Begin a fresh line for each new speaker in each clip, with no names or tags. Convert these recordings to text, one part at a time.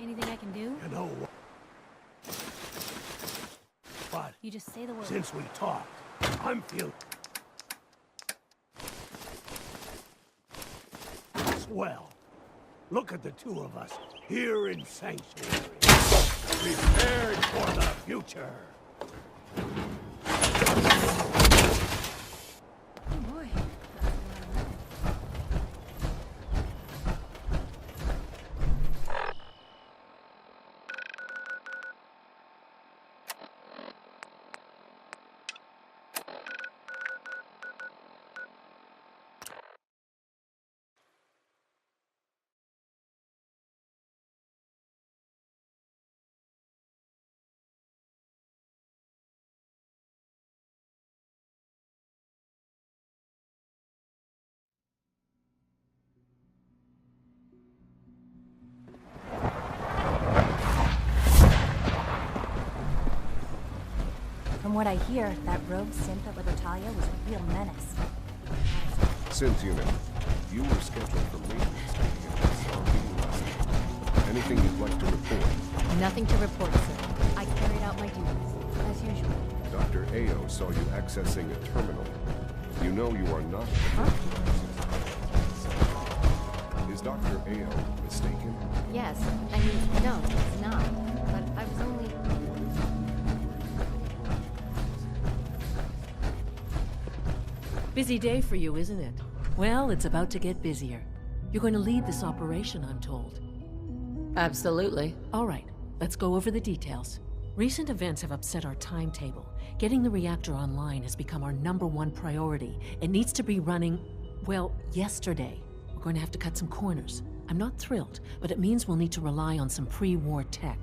Anything I can do?
You know what?
You just say the word.
Since we talked, I'm feeling swell. Look at the two of us here in Sanctuary, prepared for the future.
Oh boy. From what I hear, that rogue synth at Libertalia was a real menace.
Synth unit, you were scheduled for maintenance duty at this RV last night. Anything you'd like to report?
Nothing to report, sir. I carried out my duties, as usual.
Dr. Ao saw you accessing a terminal. You know you are not... Is Dr. Ao mistaken?
Yes. I mean, no, it's not. But I was only...
Busy day for you, isn't it? Well, it's about to get busier. You're going to lead this operation, I'm told.
Absolutely.
All right, let's go over the details. Recent events have upset our timetable. Getting the reactor online has become our #1 priority. It needs to be running, well, yesterday. We're going to have to cut some corners. I'm not thrilled, but it means we'll need to rely on some pre-war tech.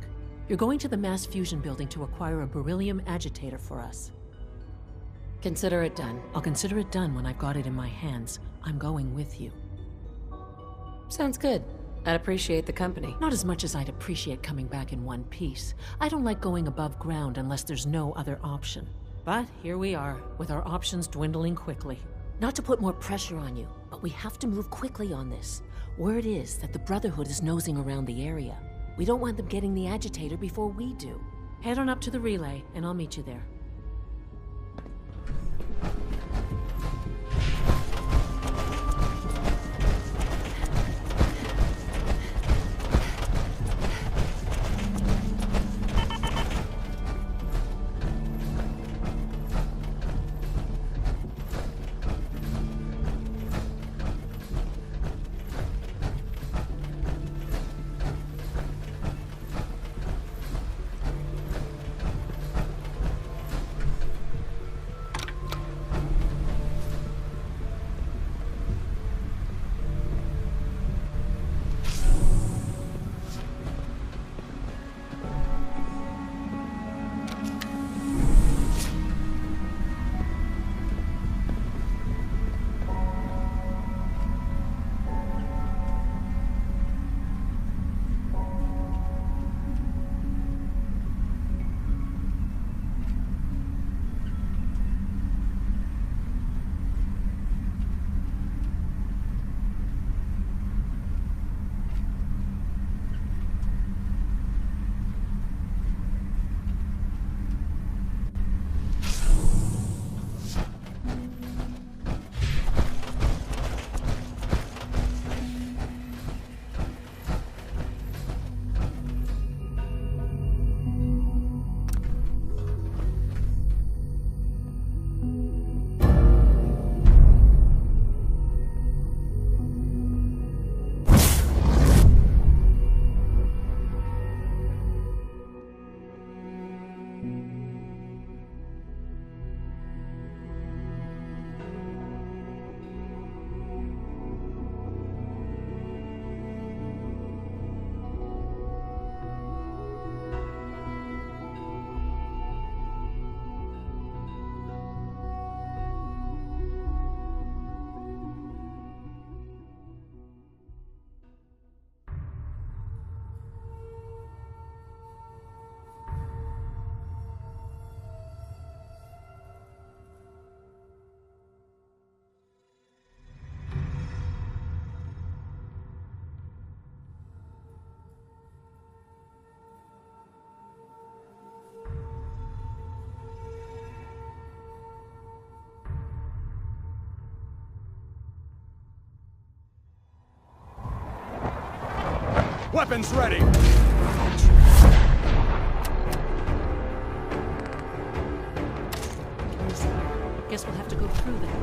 You're going to the mass fusion building to acquire a beryllium agitator for us.
Consider it done.
I'll consider it done when I've got it in my hands. I'm going with you.
Sounds good. I'd appreciate the company.
Not as much as I'd appreciate coming back in one piece. I don't like going above ground unless there's no other option. But here we are, with our options dwindling quickly. Not to put more pressure on you, but we have to move quickly on this. Word is that the Brotherhood is nosing around the area. We don't want them getting the agitator before we do. Head on up to the relay, and I'll meet you there.
Weapons ready!
Guess we'll have to go through that.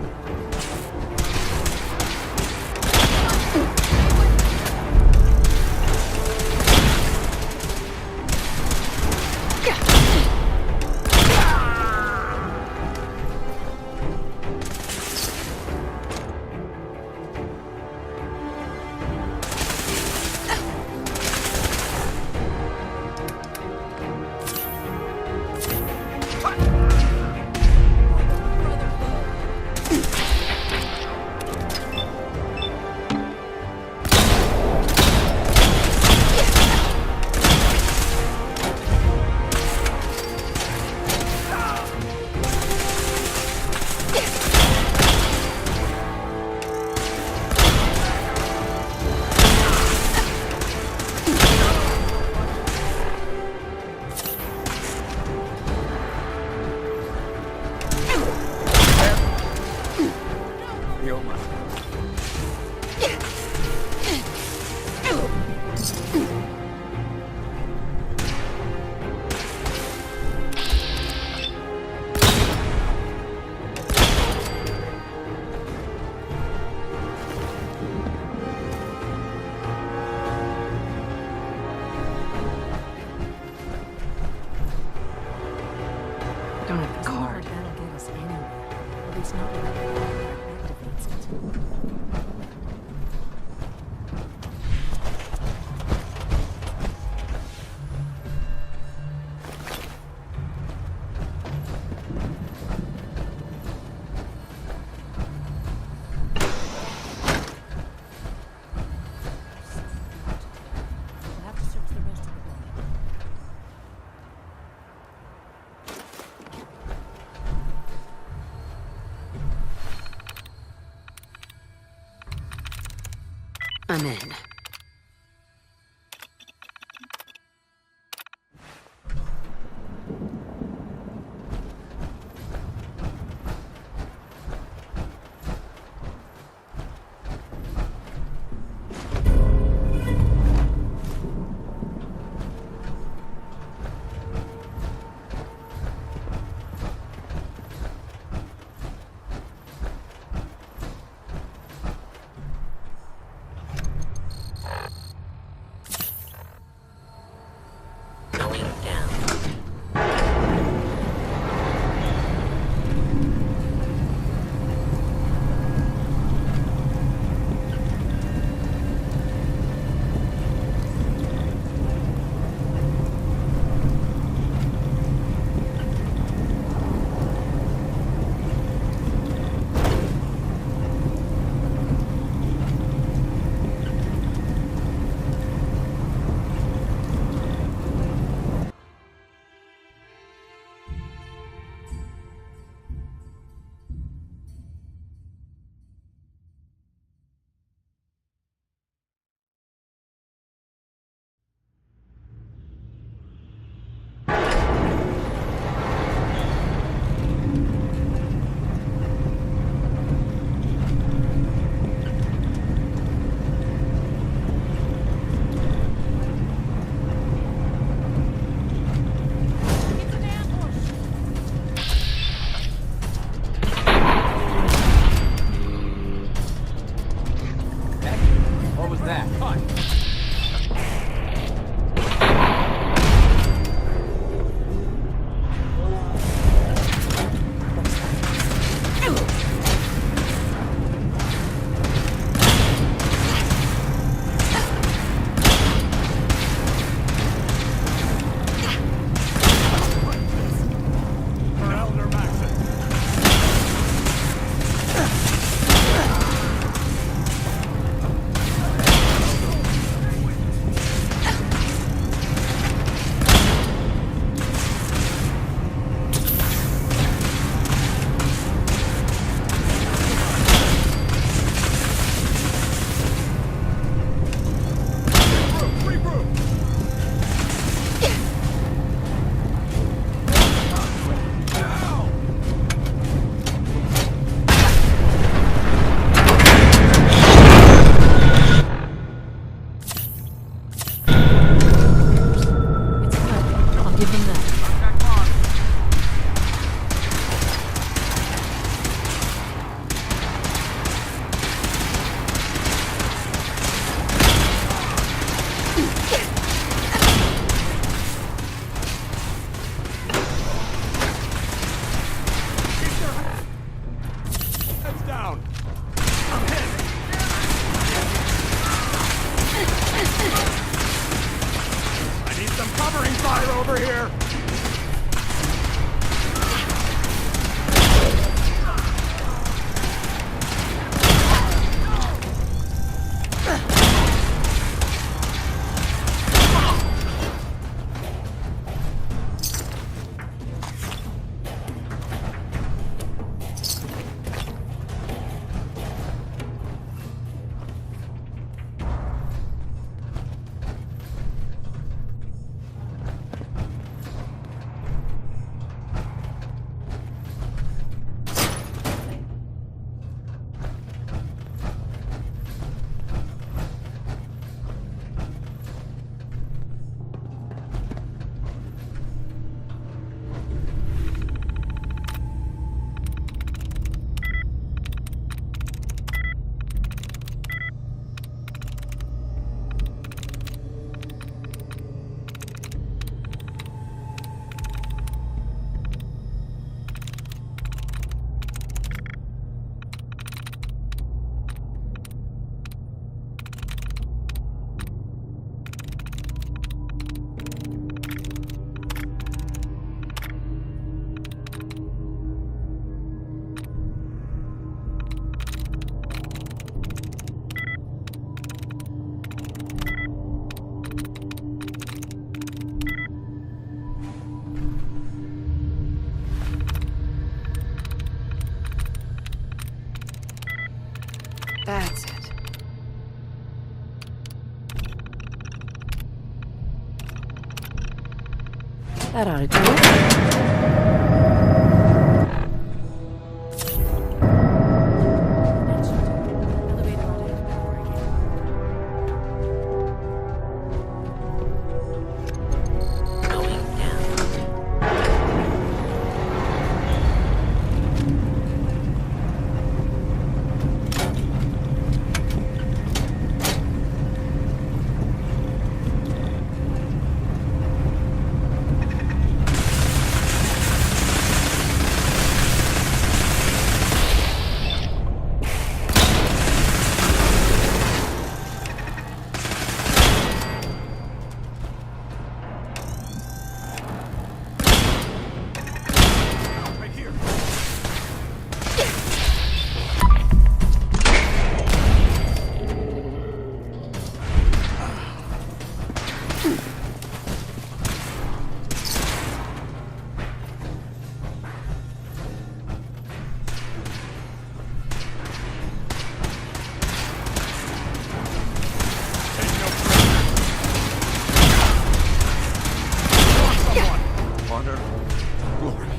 Don't have the
Some of our
card.
battle gave us anywhere. At least not when it activates it. We'll have to search the rest of the building.
I'm in. Going down.
What was that? Cut!
For Elder Maxon.
That ought to do it.
Elevator on power again.
Going down.
Right here.
Honor, glory.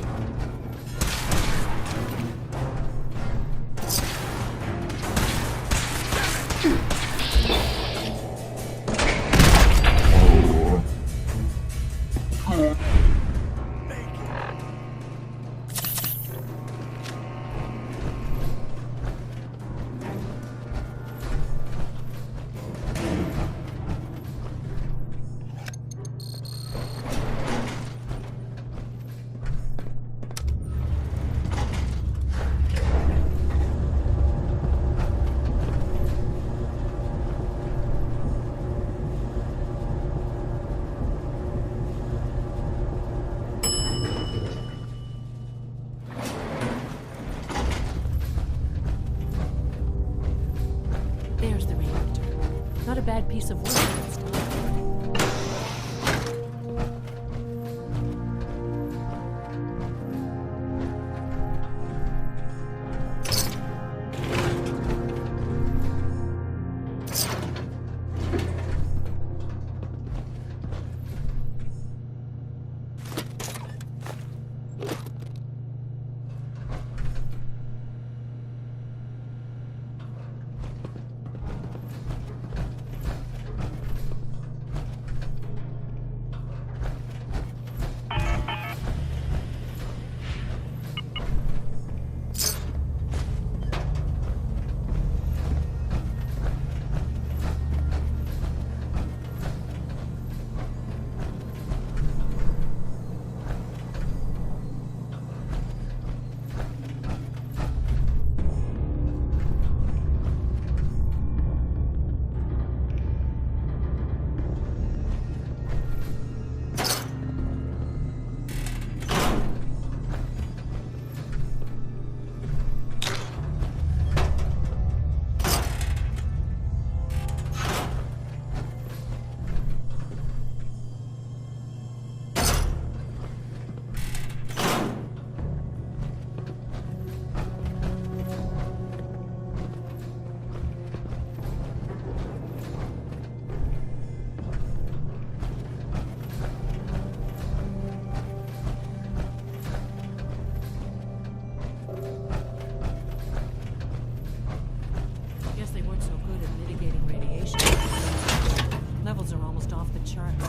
There's the reactor. Not a bad piece of work this time. Guess they weren't so good at mitigating radiation. Levels are almost off the charts.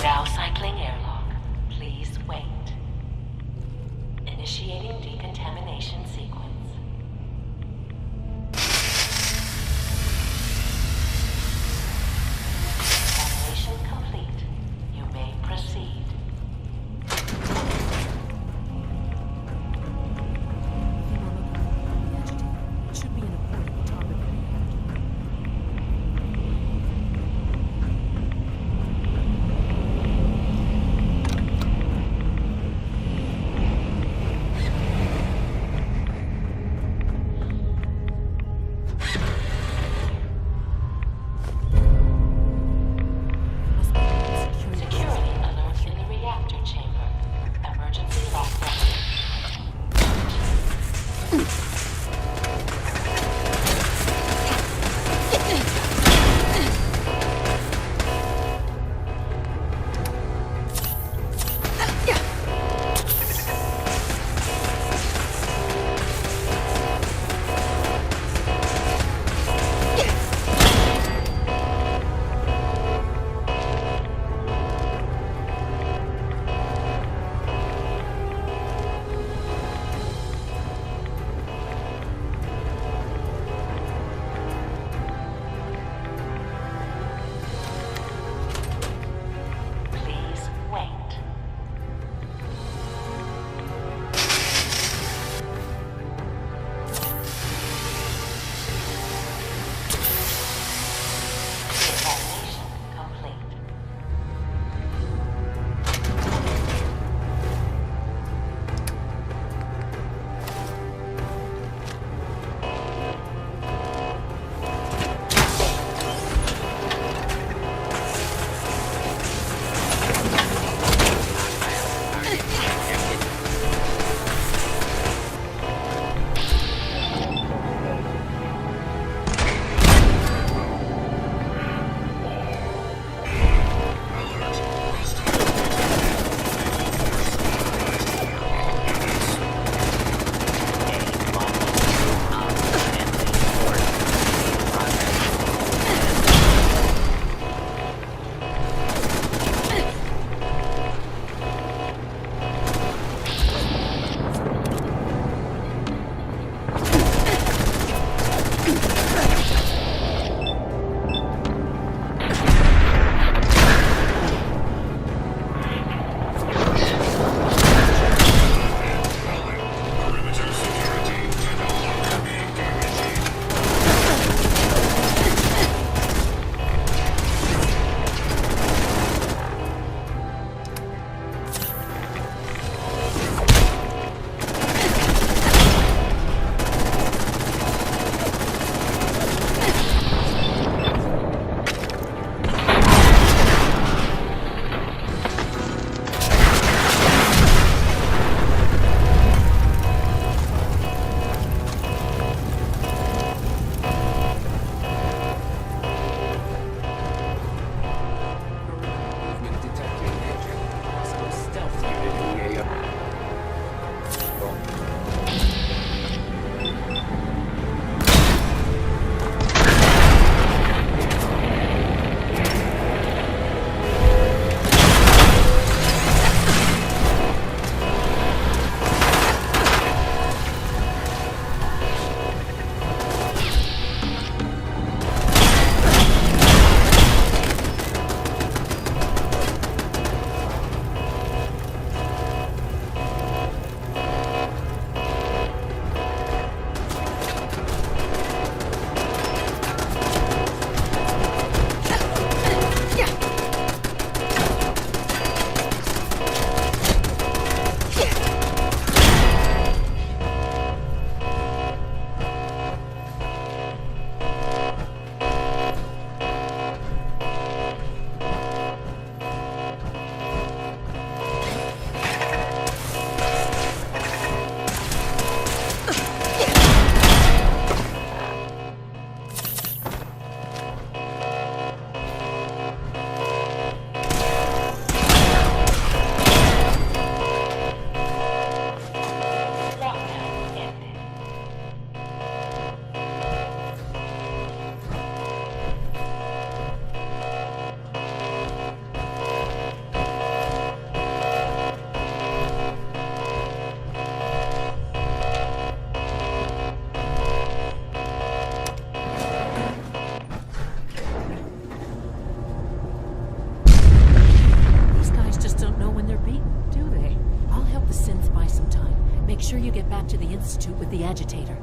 Now cycling airlock. Please wait. Initiating decontamination sequence. Decontamination complete. You may proceed.
It should be in a port at the top of the reactor. sure you get back to the Institute with the agitator.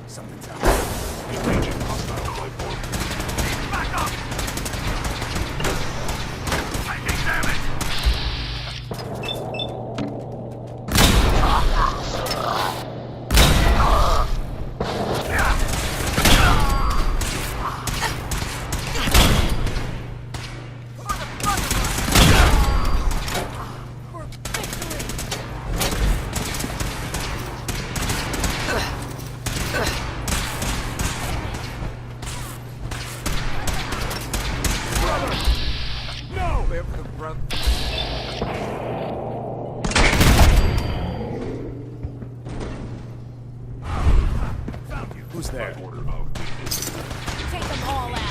Something's out there.
Engaging hostile life form.
Back up! Taking damage!
Who's there?
Take them all out.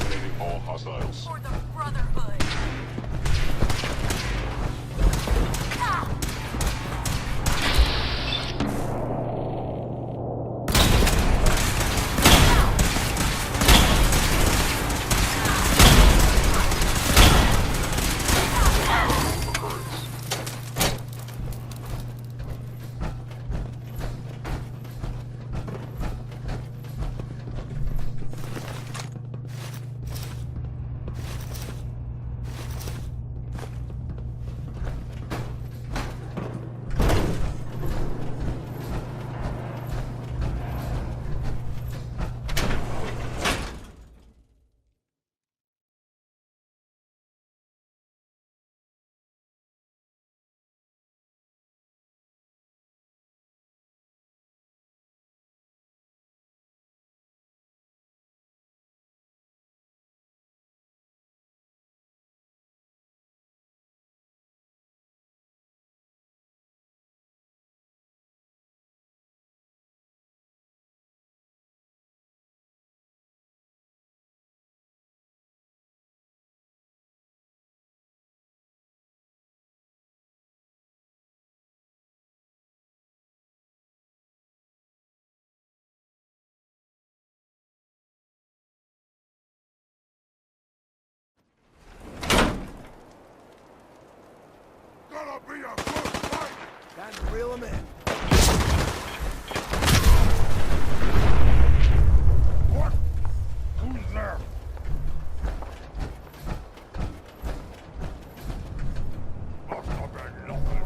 Eliminating all hostiles.
For the Brotherhood.
Gonna be a good fight! Time to reel him in. What? Who's there? Must have been nothing.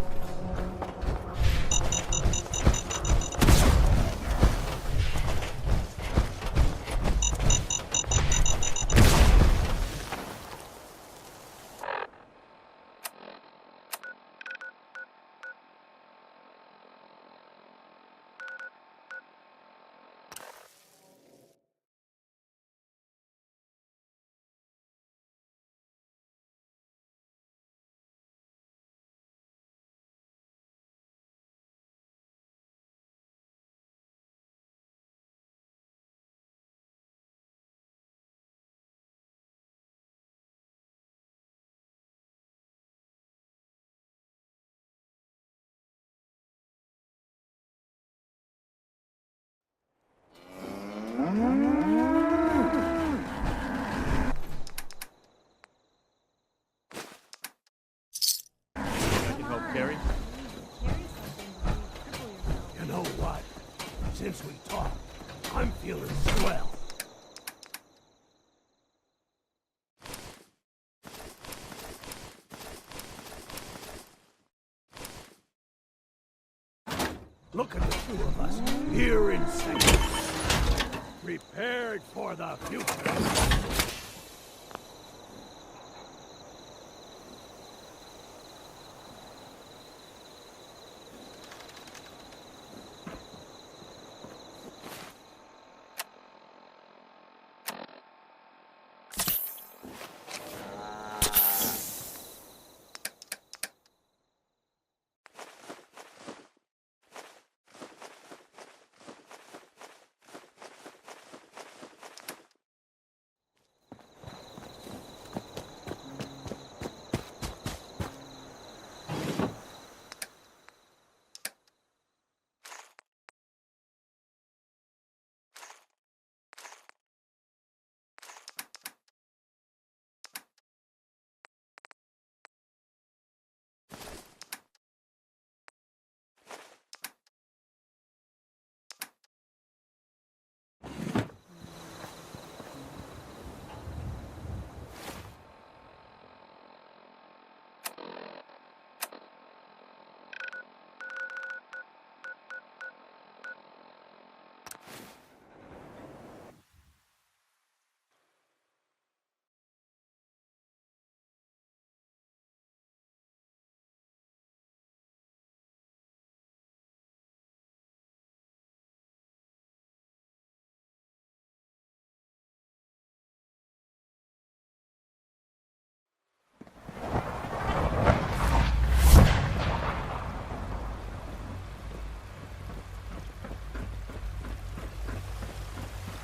Carry?
You know what? Since we talked, I'm feeling swell. Look at the two of us here in sanctuary. Prepared for the future.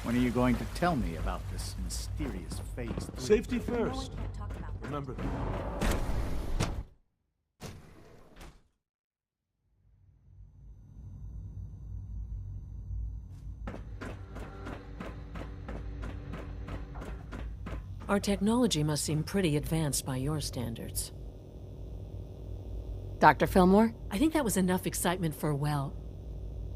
When are you going to tell me about this mysterious phase 3?
Safety first. Remember that.
Our technology must seem pretty advanced by your standards.
Dr. Fillmore?
I think that was enough excitement for, well,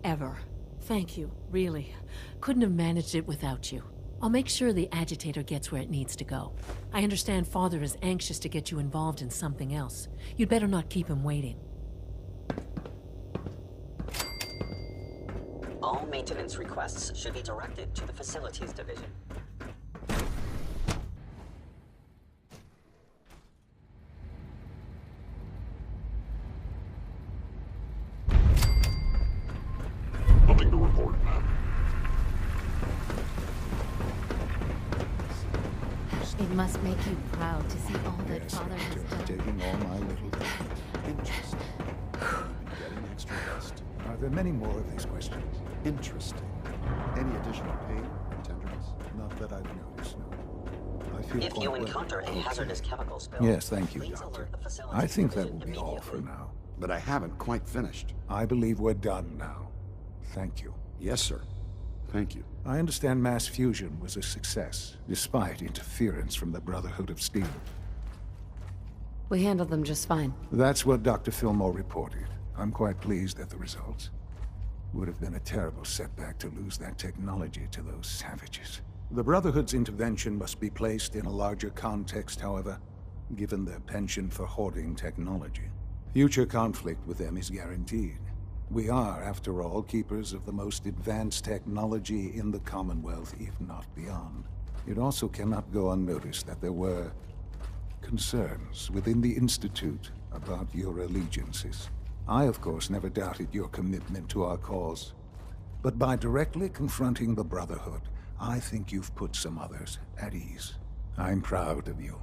ever. Thank you, really. Couldn't have managed it without you. I'll make sure the agitator gets where it needs to go. I understand Father is anxious to get you involved in something else. You'd better not keep him waiting.
All maintenance requests should be directed to the Facilities Division.
Nothing to report, ma'am.
It must make you proud to see all that
Yes,
Father has
just
done.
taking all my little things. Interesting. Getting extra rest. Are there many more of these questions? Interesting. Any additional pain or tenderness? Not that I've noticed, no. I feel
If
quite
you
well.
encounter a hazardous chemical spill,
Yes, thank you,
please
Doctor.
alert the Facilities
I think that
Division
will be all for
immediately.
now. But I haven't quite finished. I believe we're done now. Thank you. Yes, sir. Thank you. I understand mass fusion was a success, despite interference from the Brotherhood of Steel.
We handled them just fine.
That's what Dr. Fillmore reported. I'm quite pleased at the results. Would have been a terrible setback to lose that technology to those savages. The Brotherhood's intervention must be placed in a larger context, however, given their penchant for hoarding technology. Future conflict with them is guaranteed. We are, after all, keepers of the most advanced technology in the Commonwealth, if not beyond. It also cannot go unnoticed that there were concerns within the Institute about your allegiances. I, of course, never doubted your commitment to our cause. But by directly confronting the Brotherhood, I think you've put some others at ease. I'm proud of you,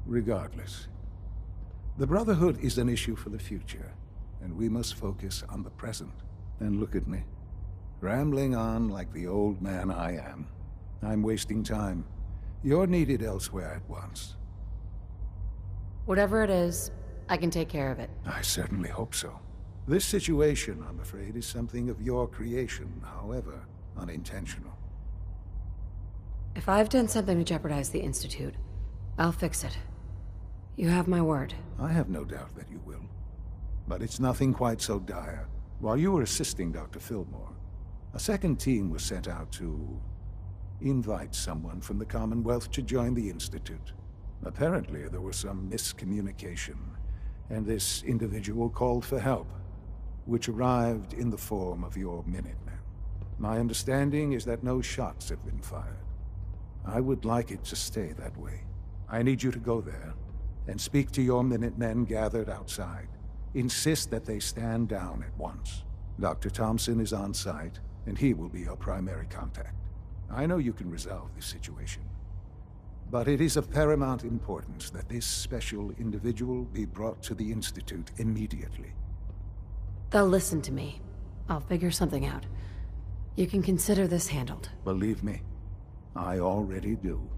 regardless. The Brotherhood is an issue for the future, and we must focus on the present. And look at me, rambling on like the old man I am. I'm wasting time. You're needed elsewhere at once.
Whatever it is, I can take care of it.
I certainly hope so. This situation, I'm afraid, is something of your creation, however unintentional.
If I've done something to jeopardize the Institute, I'll fix it. You have my word.
I have no doubt that you will. But it's nothing quite so dire. While you were assisting Dr. Fillmore, a second team was sent out to invite someone from the Commonwealth to join the Institute. Apparently, there was some miscommunication, and this individual called for help, which arrived in the form of your Minutemen. My understanding is that no shots have been fired. I would like it to stay that way. I need you to go there and speak to your Minutemen gathered outside. Insist that they stand down at once. Dr. Thompson is on site, and he will be your primary contact. I know you can resolve this situation, but it is of paramount importance that this special individual be brought to the Institute immediately.
They'll listen to me. I'll figure something out. You can consider this handled.
Believe me, I already do.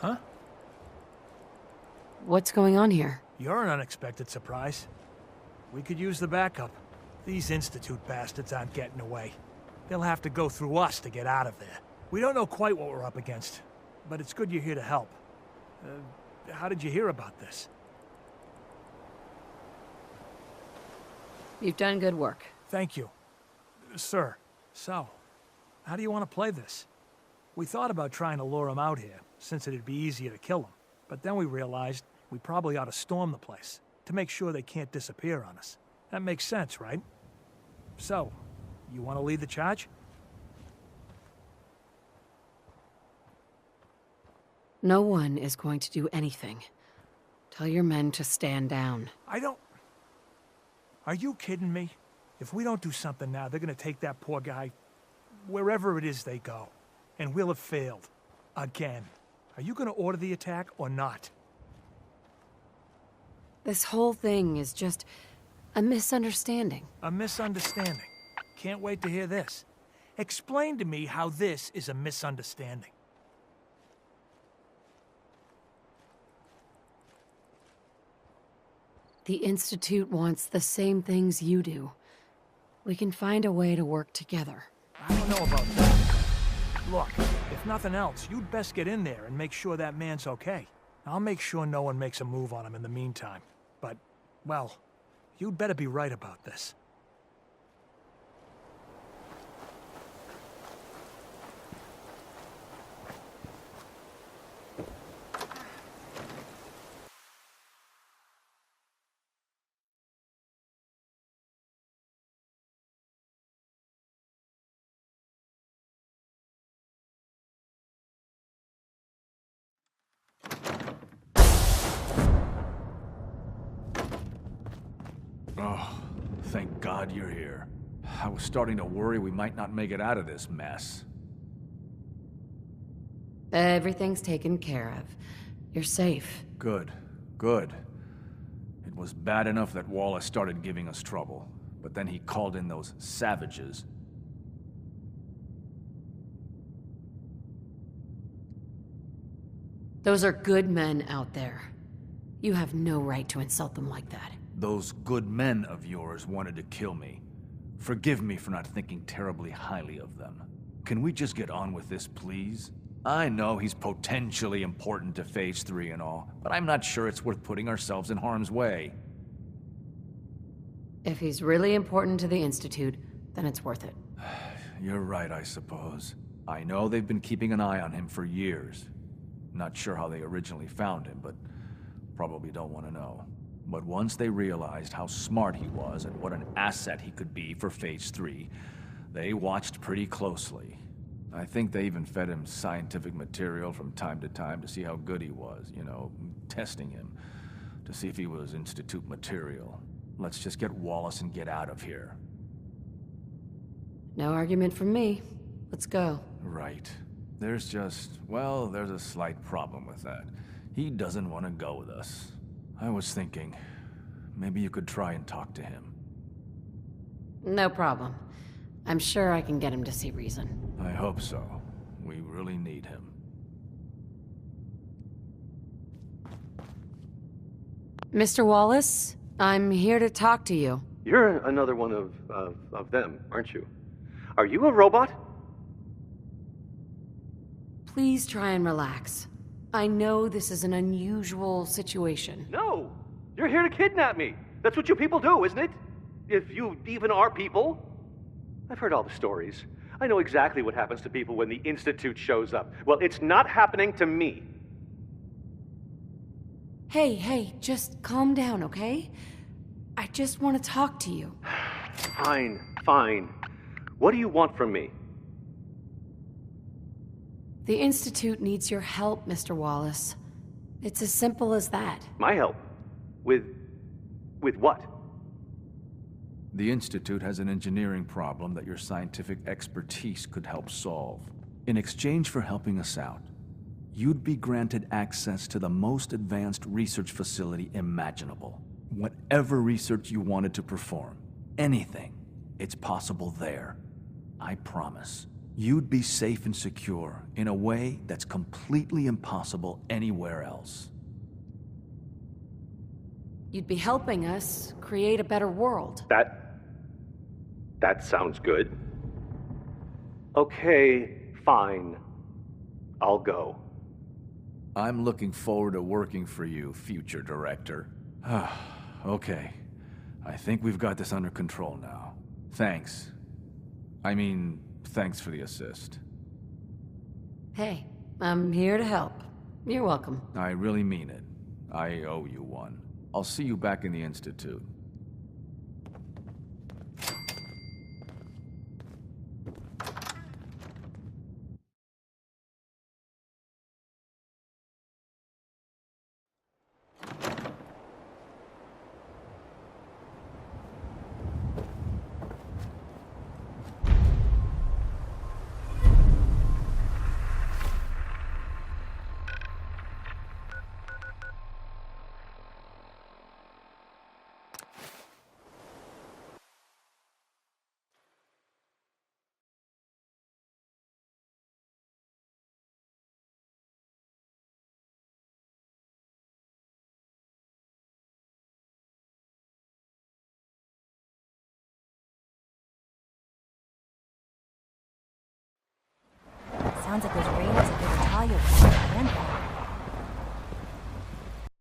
Huh?
What's going on here?
You're an unexpected surprise. We could use the backup. These Institute bastards aren't getting away. They'll have to go through us to get out of there. We don't know quite what we're up against, but it's good you're here to help. How did you hear about this?
You've done good work.
Thank you. Sir, so, how do you want to play this? We thought about trying to lure him out here, since it'd be easier to kill him. But then we realized we probably ought to storm the place, to make sure they can't disappear on us. That makes sense, right? So, you want to lead the charge?
No one is going to do anything. Tell your men to stand down.
Are you kidding me? If we don't do something now, they're gonna take that poor guy wherever it is they go. And we'll have failed. Again. Are you gonna order the attack or not?
This whole thing is just a misunderstanding.
A misunderstanding. Can't wait to hear this. Explain to me how this is a misunderstanding.
The Institute wants the same things you do. We can find a way to work together.
I don't know about that. Look, if nothing else, you'd best get in there and make sure that man's okay. I'll make sure no one makes a move on him in the meantime. But, well, you'd better be right about this.
Oh, thank God you're here. I was starting to worry we might not make it out of this mess.
Everything's taken care of. You're safe.
Good, good. It was bad enough that Wallace started giving us trouble, but then he called in those savages.
Those are good men out there. You have no right to insult them like that.
Those good men of yours wanted to kill me. Forgive me for not thinking terribly highly of them. Can we just get on with this, please? I know he's potentially important to Phase 3 and all, but I'm not sure it's worth putting ourselves in harm's way.
If he's really important to the Institute, then it's worth it.
You're right, I suppose. I know they've been keeping an eye on him for years. Not sure how they originally found him, but probably don't want to know. But once they realized how smart he was and what an asset he could be for Phase 3, they watched pretty closely. I think they even fed him scientific material from time to time to see how good he was, you know, testing him, to see if he was Institute material. Let's just get Wallace and get out of here.
No argument from me. Let's go.
Right. There's a slight problem with that. He doesn't want to go with us. I was thinking, maybe you could try and talk to him.
No problem. I'm sure I can get him to see reason.
I hope so. We really need him.
Mr. Wallace, I'm here to talk to you.
You're another one of them, aren't you? Are you a robot?
Please try and relax. I know this is an unusual situation.
No! You're here to kidnap me! That's what you people do, isn't it? If you even are people. I've heard all the stories. I know exactly what happens to people when the Institute shows up. Well, it's not happening to me.
Hey, just calm down, okay? I just want to talk to you.
Fine. What do you want from me?
The Institute needs your help, Mr. Wallace. It's as simple as that.
My help? With what?
The Institute has an engineering problem that your scientific expertise could help solve. In exchange for helping us out, you'd be granted access to the most advanced research facility imaginable. Whatever research you wanted to perform, anything, it's possible there. I promise. You'd be safe and secure in a way that's completely impossible anywhere else.
You'd be helping us create a better world.
That sounds good. Okay, fine. I'll go.
I'm looking forward to working for you, future director. Okay. I think we've got this under control now. Thanks. Thanks for the assist.
Hey, I'm here to help. You're welcome.
I really mean it. I owe you one. I'll see you back in the Institute.
Sounds like those raiders are going to tell you about my grandfather.